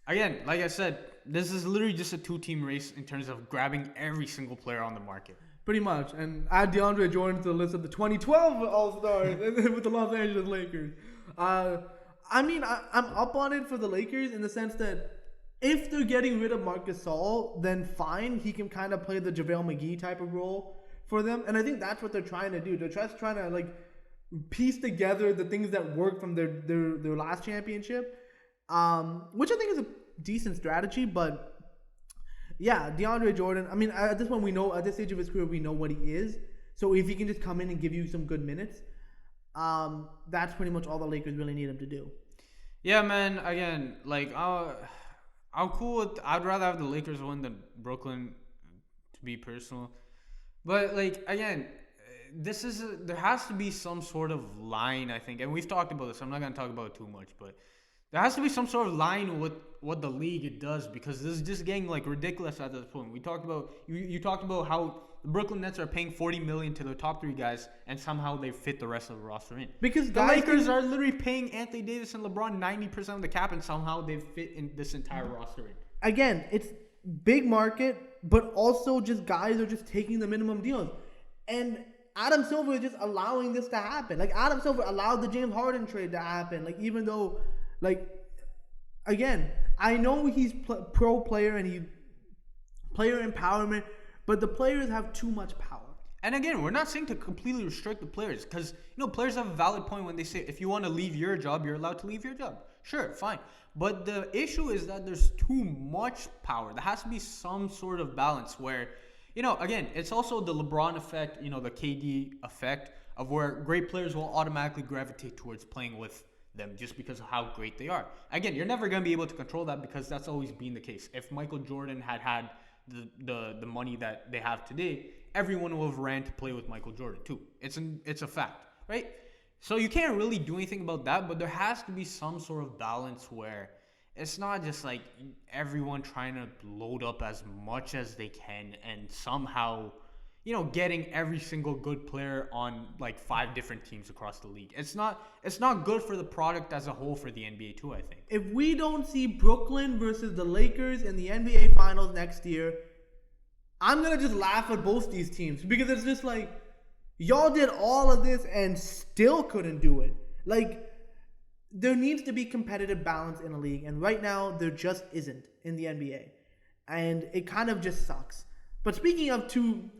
S3: Again, like I said, this is literally just a two-team race in terms of grabbing every single player on the market.
S2: Pretty much. And add DeAndre Jordan to the list of the 2012 All-Stars with the Los Angeles Lakers. I mean, I'm up on it for the Lakers in the sense that if they're getting rid of Marc Gasol, then fine. He can kind of play the JaVale McGee type of role for them. And I think that's what they're trying to do. They're just trying to, like, piece together the things that worked from their last championship, which I think is a decent strategy. But yeah, DeAndre Jordan, I mean, at this point, we know, at this stage of his career, we know what he is. So if he can just come in and give you some good minutes, that's pretty much all the Lakers really need him to do.
S3: Yeah, man. Again, like, I'm cool with, I'd rather have the Lakers win than Brooklyn, to be personal. But, like, again, there has to be some sort of line, I think. And we've talked about this. I'm not going to talk about it too much, but there has to be some sort of line with what the league does, because this is just getting, like, ridiculous at this point. We talked about, you talked about how the Brooklyn Nets are paying $40 million to the top three guys, and somehow they fit the rest of the roster in.
S2: Because
S3: the Lakers are literally paying Anthony Davis and LeBron 90% of the cap, and somehow they fit in this entire roster in.
S2: Again, it's big market, but also just guys are just taking the minimum deals. And Adam Silver is just allowing this to happen. Like, Adam Silver allowed the James Harden trade to happen. Like, even though, like, again, I know he's pro player and he player empowerment, but the players have too much power.
S3: And again, we're not saying to completely restrict the players, because, you know, players have a valid point when they say if you want to leave your job, you're allowed to leave your job. Sure, fine. But the issue is that there's too much power. There has to be some sort of balance where, you know, again, it's also the LeBron effect, you know, the KD effect of where great players will automatically gravitate towards playing with them just because of how great they are. Again, you're never going to be able to control that because that's always been the case. If Michael Jordan had the money that they have today, everyone will have ran to play with Michael Jordan too. It's a fact, right? So you can't really do anything about that, but there has to be some sort of balance where it's not just like everyone trying to load up as much as they can and somehow, you know, getting every single good player on like 5 different teams across the league. It's not good for the product as a whole for the NBA too, I think.
S2: If we don't see Brooklyn versus the Lakers in the NBA Finals next year, I'm going to just laugh at both these teams because it's just like, y'all did all of this and still couldn't do it. Like, there needs to be competitive balance in a league, and right now there just isn't in the NBA. And it kind of just sucks. But speaking of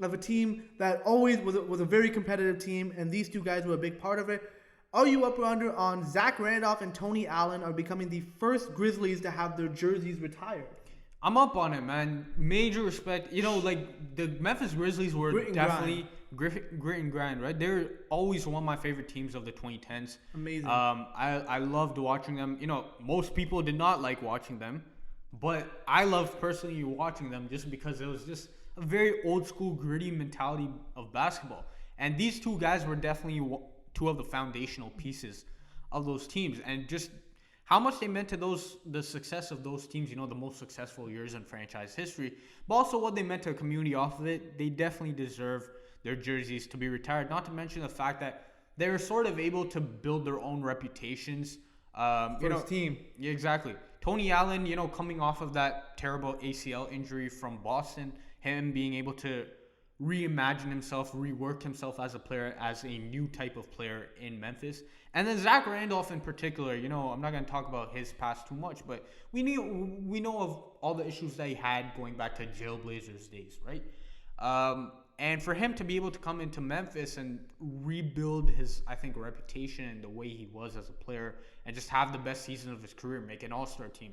S2: a team that always was a very competitive team, and these two guys were a big part of it, are you up or under on Zach Randolph and Tony Allen are becoming the first Grizzlies to have their jerseys retired?
S3: I'm up on it, man. Major respect. You know, like, the Memphis Grizzlies were definitely grit and grind, right? They're always one of my favorite teams of the 2010s.
S2: Amazing.
S3: I loved watching them. You know, most people did not like watching them, but I loved personally watching them just because it was just a very old school gritty mentality of basketball. And these two guys were definitely two of the foundational pieces of those teams, and just how much they meant to the success of those teams, you know, the most successful years in franchise history, but also what they meant to the community off of it. They definitely deserve their jerseys to be retired, not to mention the fact that they were sort of able to build their own reputations.
S2: First team.
S3: Yeah, exactly. Tony Allen, you know, coming off of that terrible ACL injury from Boston, him being able to reimagine himself, rework himself as a player, as a new type of player in Memphis. And then Zach Randolph in particular, you know, I'm not going to talk about his past too much, but we know of all the issues that he had going back to Jailblazers days, right? And for him to be able to come into Memphis and rebuild his, I think, reputation and the way he was as a player and just have the best season of his career, make an all-star team.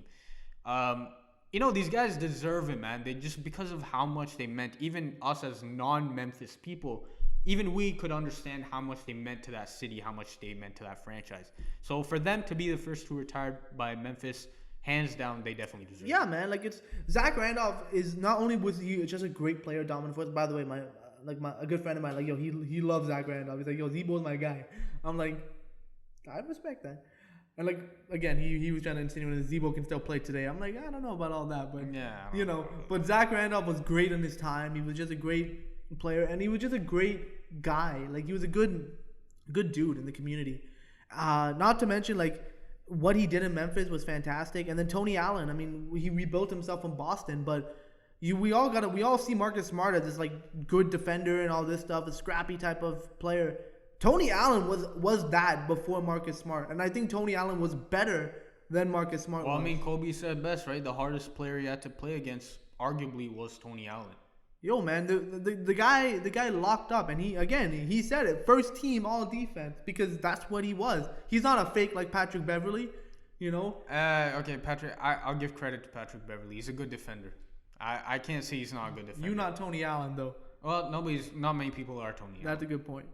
S3: You know, these guys deserve it, man. They just, because of how much they meant, even us as non-Memphis people, even we could understand how much they meant to that city, how much they meant to that franchise. So for them to be the first to retire by Memphis, hands down, they definitely deserve it.
S2: Yeah, man. Like, it's Zach Randolph is not only was he just a great player, dominant force. By the way, a good friend of mine, like, yo, he loves Zach Randolph. He's like, yo, Z-Bo's my guy. I'm like, I respect that. And, like, again, he was trying to insinuate that Z-Bo can still play today. I'm like, I don't know about all that, but
S3: yeah,
S2: you know. But Zach Randolph was great in his time. He was just a great player, and he was just a great guy. Like, he was a good dude in the community. Not to mention, like, what he did in Memphis was fantastic. And then Tony Allen, I mean, he rebuilt himself in Boston, but we all see Marcus Smart as this, like, good defender and all this stuff, a scrappy type of player. Tony Allen was that before Marcus Smart, and I think Tony Allen was better than Marcus Smart.
S3: Well, I mean, Kobe said best, right? The hardest player he had to play against, arguably, was Tony Allen.
S2: Yo, man, the guy locked up, and he said it, first team all defense, because that's what he was. He's not a fake like Patrick Beverley, you know.
S3: Okay, Patrick. I'll give credit to Patrick Beverley. He's a good defender. I can't say he's not a good defender.
S2: You not Tony Allen though.
S3: Well, not many people are Tony Allen.
S2: That's a good point.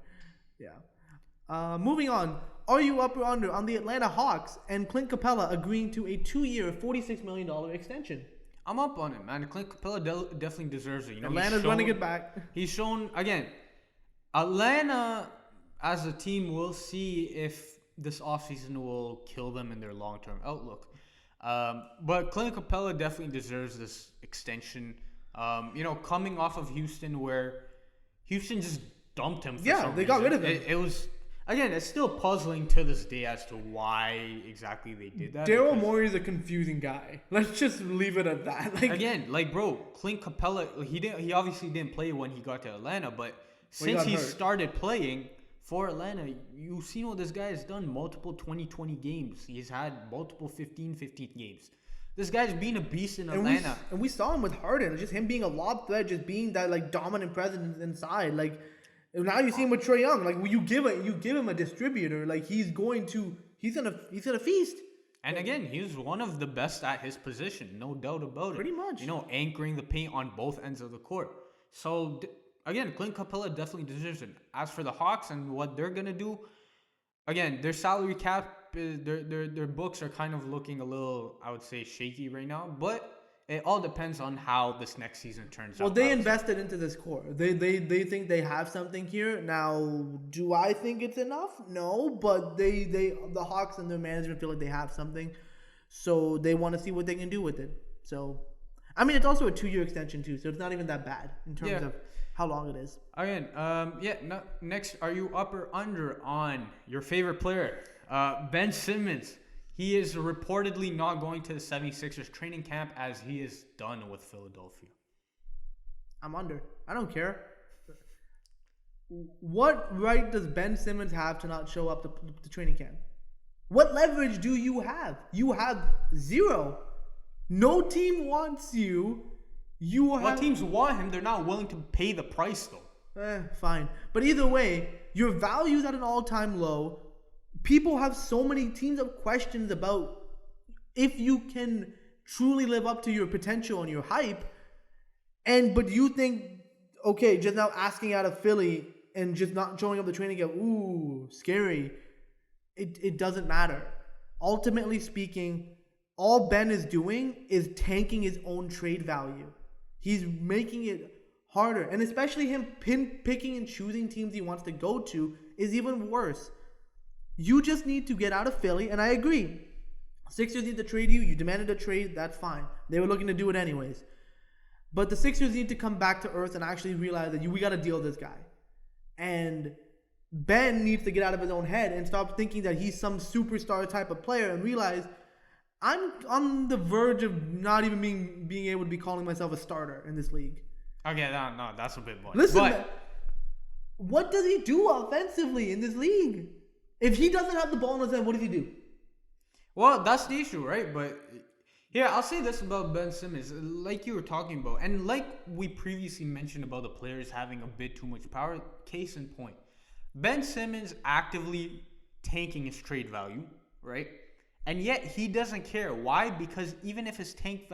S2: Yeah. Moving on. Are you up or under on the Atlanta Hawks and Clint Capella agreeing to a 2-year, $46 million extension?
S3: I'm up on it, man. Clint Capella definitely deserves it. You know,
S2: Atlanta's running it back.
S3: He's shown, again, Atlanta as a team, we'll see if this offseason will kill them in their long-term outlook. But Clint Capella definitely deserves this extension. You know, coming off of Houston, where Houston just dumped him for some reason.
S2: They got rid of him.
S3: It was... Again, it's still puzzling to this day as to why exactly they did that.
S2: Daryl Morey is a confusing guy. Let's just leave it at that. Like,
S3: again, like, bro, Clint Capella, he obviously didn't play when he got to Atlanta, but since he started playing for Atlanta, you've seen what this guy has done. Multiple 2020 games. He's had multiple 15 games. This guy's being a beast in Atlanta.
S2: And we saw him with Harden. Just him being a lob threat, just being that, like, dominant presence inside. Like, now you see him with Trae Young. Like, you give him a distributor. Like, he's gonna feast.
S3: And again, he's one of the best at his position, no doubt about it.
S2: Pretty much.
S3: You know, anchoring the paint on both ends of the court. So again, Clint Capella definitely deserves it. As for the Hawks and what they're gonna do, again, their salary cap, their books are kind of looking a little, I would say, shaky right now. But it all depends on how this next season turns out.
S2: Well, they invested into this core. They think they have something here. Now, do I think it's enough? No, but the Hawks and their management feel like they have something, so they want to see what they can do with it. So, I mean, it's also a 2-year extension too, so it's not even that bad in terms of how long it is.
S3: Again, next, are you up or under on your favorite player, Ben Simmons? He is reportedly not going to the 76ers training camp as he is done with Philadelphia.
S2: I'm under. I don't care. What right does Ben Simmons have to not show up to training camp? What leverage do you have? You have zero. No team wants you.
S3: What teams want him? They're not willing to pay the price, though.
S2: Fine. But either way, your value's at an all-time low. People have so many teams have questions about if you can truly live up to your potential and your hype. But you think, okay, just now asking out of Philly and just not showing up the training camp, ooh, scary. It doesn't matter. Ultimately speaking, all Ben is doing is tanking his own trade value. He's making it harder. And especially him picking and choosing teams he wants to go to is even worse. You just need to get out of Philly, and I agree. Sixers need to trade you. You demanded a trade. That's fine. They were looking to do it anyways. But the Sixers need to come back to earth and actually realize that we got to deal with this guy. And Ben needs to get out of his own head and stop thinking that he's some superstar type of player and realize I'm on the verge of not even being able to be calling myself a starter in this league.
S3: Okay, no, that's a bit much.
S2: Listen, what does he do offensively in this league? If he doesn't have the ball in his hand, what does he do?
S3: Well, that's the issue, right? But yeah, I'll say this about Ben Simmons, like you were talking about, and like we previously mentioned about the players having a bit too much power. Case in point, Ben Simmons actively tanking his trade value, right? And yet he doesn't care. Why? Because even if his trade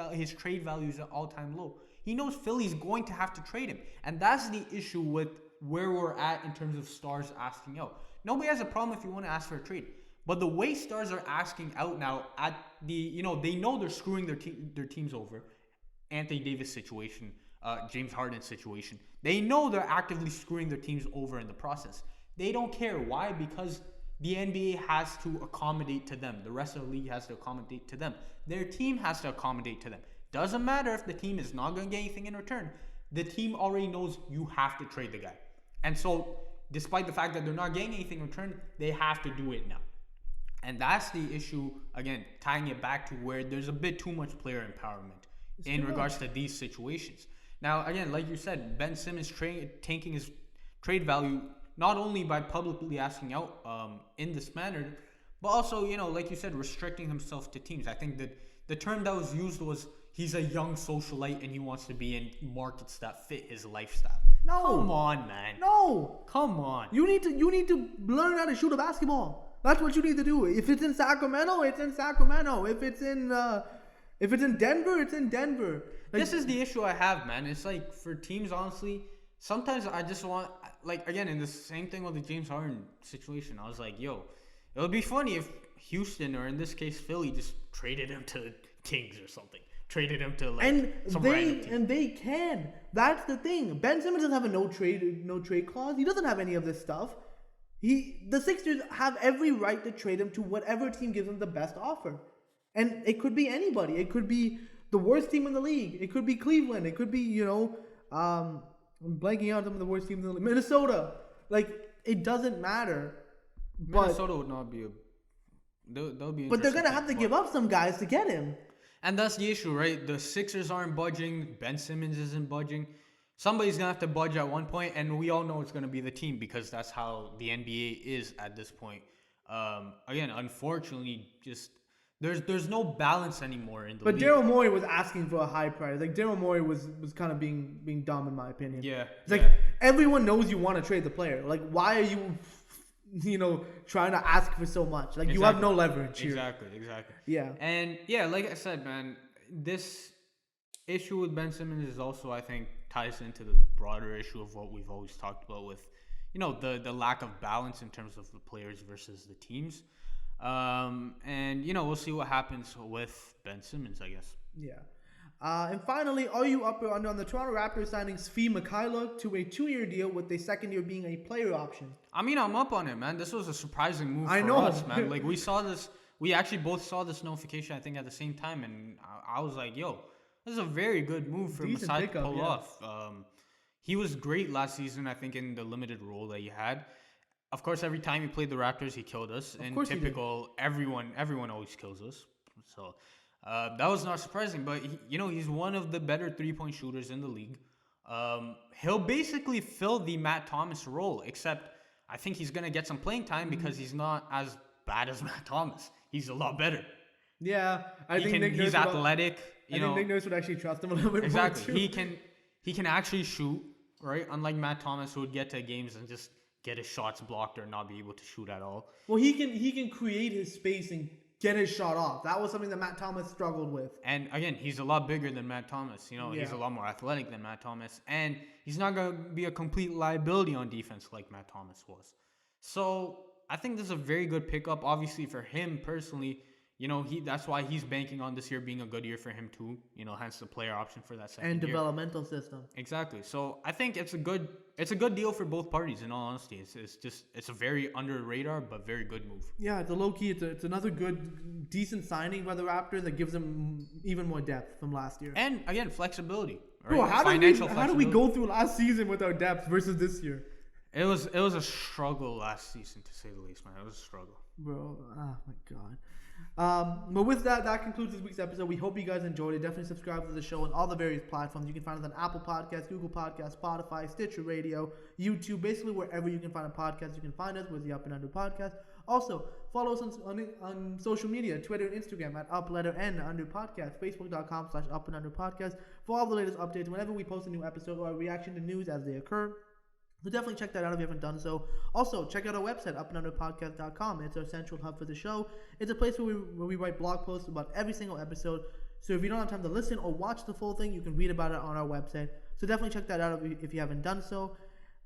S3: value is at all-time low, he knows Philly's going to have to trade him, and that's the issue with where we're at in terms of stars asking out. Nobody has a problem if you want to ask for a trade. But the way stars are asking out now at they know they're screwing their teams over. Anthony Davis situation, James Harden situation. They know they're actively screwing their teams over in the process. They don't care. Why? Because the NBA has to accommodate to them. The rest of the league has to accommodate to them. Their team has to accommodate to them. Doesn't matter if the team is not going to get anything in return. the team already knows you have to trade the guy. And so, despite the fact that they're not getting anything in return, they have to do it now. And that's the issue, again, tying it back to where there's a bit too much player empowerment in regards to these situations. Now, again, like you said, Ben Simmons tanking his trade value not only by publicly asking out in this manner, but also, like you said, restricting himself to teams. I think that the term that was used was he's a young socialite and he wants to be in markets that fit his lifestyle.
S2: No.
S3: Come on, man.
S2: No.
S3: Come on.
S2: You need to learn how to shoot a basketball. That's what you need to do. If it's in Sacramento, it's in Sacramento. If it's in Denver, it's in Denver.
S3: This is the issue I have, man. It's like for teams, honestly, sometimes I just want, like, again, in the same thing with the James Harden situation, I was like, yo, it would be funny if Houston, or in this case Philly, just traded him to Kings or something. Traded him to some random team.
S2: And they can. That's the thing. Ben Simmons doesn't have a no trade clause. He doesn't have any of this stuff. The Sixers have every right to trade him to whatever team gives him the best offer. And it could be anybody. It could be the worst team in the league. It could be Cleveland. It could be, I'm blanking out some of the worst teams in the league. Minnesota. Like, it doesn't matter.
S3: Minnesota would not be they'll be.
S2: But they're going to have to give up some guys to get him.
S3: And that's the issue, right? The Sixers aren't budging. Ben Simmons isn't budging. Somebody's going to have to budge at one point, and we all know it's going to be the team because that's how the NBA is at this point. Again, unfortunately, just there's no balance anymore in the league.
S2: But Daryl Morey was asking for a high price. Like, Daryl Morey was kind of being dumb in my opinion.
S3: Yeah.
S2: It's like, everyone knows you want to trade the player. Like, why are you, trying to ask for so much? Like, you have no leverage here.
S3: Exactly.
S2: Yeah.
S3: And, yeah, like I said, man, this issue with Ben Simmons is also, I think, ties into the broader issue of what we've always talked about with, the lack of balance in terms of the players versus the teams. And, we'll see what happens with Ben Simmons, I guess.
S2: Yeah. And finally, are you up or under on the Toronto Raptors signing Svi Mykhailiuk to a 2-year deal with the second year being a player option?
S3: I mean, I'm up on it, man. This was a surprising move
S2: for
S3: us, man. Like, we saw this. We actually both saw this notification, I think, at the same time. And I was like, yo, this is a very good move for Masai to pull off. He was great last season, I think, in the limited role that he had. Of course, every time he played the Raptors, he killed us. And typical, everyone always kills us. So that was not surprising. But, he's one of the better three-point shooters in the league. He'll basically fill the Matt Thomas role, except I think he's going to get some playing time because he's not as bad as Matt Thomas. He's a lot better.
S2: Yeah, I think
S3: he's athletic.
S2: I think Nick Nurse would actually trust him a little bit more too.
S3: He can actually shoot, right? Unlike Matt Thomas, who would get to games and just get his shots blocked or not be able to shoot at all.
S2: Well, he can create his space and get his shot off. That was something that Matt Thomas struggled with.
S3: And again, he's a lot bigger than Matt Thomas. He's a lot more athletic than Matt Thomas, and he's not going to be a complete liability on defense like Matt Thomas was. So I think this is a very good pickup. Obviously, for him personally, that's why he's banking on this year being a good year for him too. Hence the player option for that second
S2: and
S3: year.
S2: Developmental system.
S3: Exactly. So I think it's a good deal for both parties. In all honesty, it's a very under radar but very good move.
S2: Yeah, it's a low key. It's another good, decent signing by the Raptors that gives them even more depth from last year.
S3: And again, flexibility. Right?
S2: Bro, how do we go through last season with our depth versus this year?
S3: It was a struggle last season, to say the least, man. It was a struggle.
S2: Bro, oh my God. But with that concludes this week's episode. We hope you guys enjoyed it. Definitely subscribe to the show on all the various platforms. You can find us on Apple Podcasts, Google Podcasts, Spotify, Stitcher Radio, YouTube. Basically, wherever you can find a podcast, you can find us with the Up and Under Podcast. Also, follow us on social media, Twitter and Instagram at UP_Under_Podcast, Facebook.com/UpandUnderPodcast for all the latest updates whenever we post a new episode or a reaction to news as they occur. So definitely check that out if you haven't done so. Also, check out our website, upandunderpodcast.com. It's our central hub for the show. It's a place where we write blog posts about every single episode. So if you don't have time to listen or watch the full thing, you can read about it on our website. So definitely check that out if you haven't done so.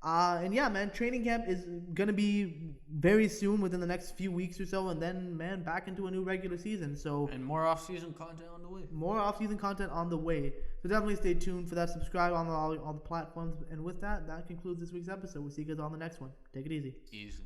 S2: And yeah, man, training camp is going to be very soon, within the next few weeks or so. And then, man, back into a new regular season. And
S3: more off-season content on the way.
S2: More off-season content on the way. So definitely stay tuned for that. Subscribe on all the platforms. And with that concludes this week's episode. We'll see you guys on the next one. Take it easy.
S3: Easy.